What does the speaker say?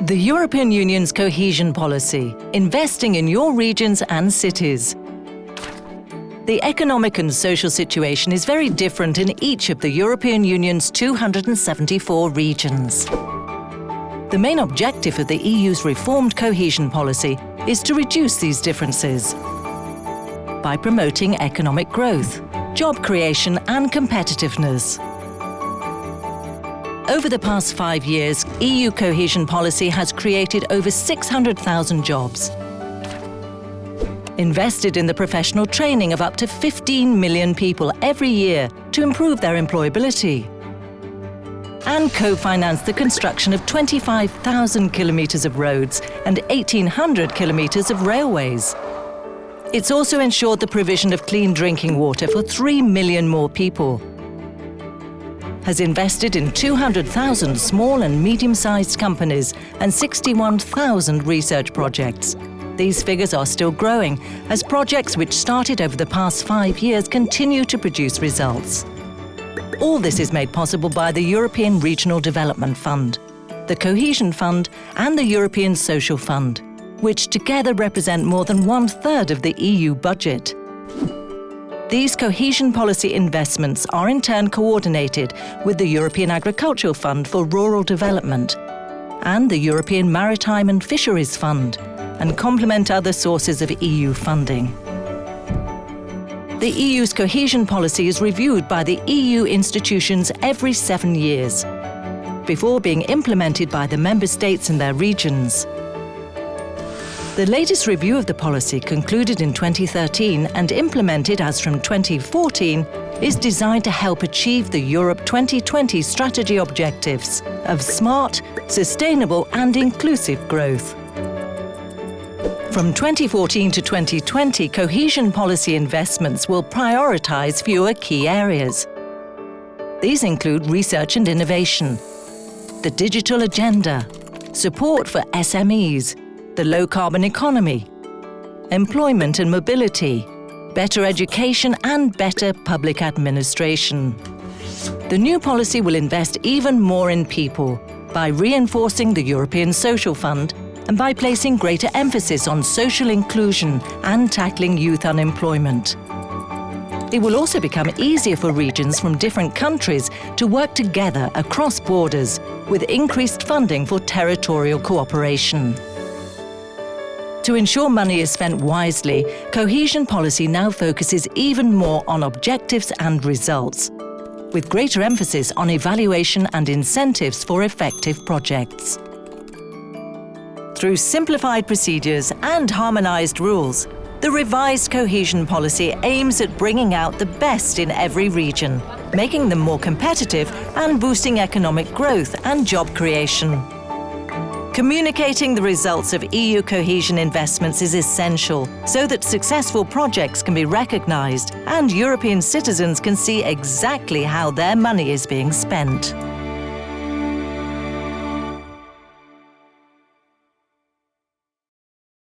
The European Union's cohesion policy, investing in your regions and cities. The economic and social situation is very different in each of the European Union's 274 regions. The main objective of the EU's reformed cohesion policy is to reduce these differences by promoting economic growth, job creation and competitiveness. Over the past 5 years, EU cohesion policy has created over 600,000 jobs, invested in the professional training of up to 15 million people every year to improve their employability, and co-financed the construction of 25,000 kilometres of roads and 1,800 kilometres of railways. It's also ensured the provision of clean drinking water for 3 million more people, has invested in 200,000 small and medium-sized companies and 61,000 research projects. These figures are still growing as projects which started over the past 5 years continue to produce results. All this is made possible by the European Regional Development Fund, the Cohesion Fund and the European Social Fund, which together represent more than 1/3 of the EU budget. These cohesion policy investments are in turn coordinated with the European Agricultural Fund for Rural Development and the European Maritime and Fisheries Fund, and complement other sources of EU funding. The EU's cohesion policy is reviewed by the EU institutions every 7 years, before being implemented by the Member States in their regions. The latest review of the policy, concluded in 2013 and implemented as from 2014, is designed to help achieve the Europe 2020 strategy objectives of smart, sustainable and inclusive growth. From 2014 to 2020, cohesion policy investments will prioritise fewer key areas. These include research and innovation, the digital agenda, support for SMEs, the low-carbon economy, employment and mobility, better education and better public administration. The new policy will invest even more in people by reinforcing the European Social Fund and by placing greater emphasis on social inclusion and tackling youth unemployment. It will also become easier for regions from different countries to work together across borders with increased funding for territorial cooperation. To ensure money is spent wisely, cohesion policy now focuses even more on objectives and results, with greater emphasis on evaluation and incentives for effective projects. Through simplified procedures and harmonised rules, the revised cohesion policy aims at bringing out the best in every region, making them more competitive and boosting economic growth and job creation. Communicating the results of EU cohesion investments is essential so that successful projects can be recognised and European citizens can see exactly how their money is being spent.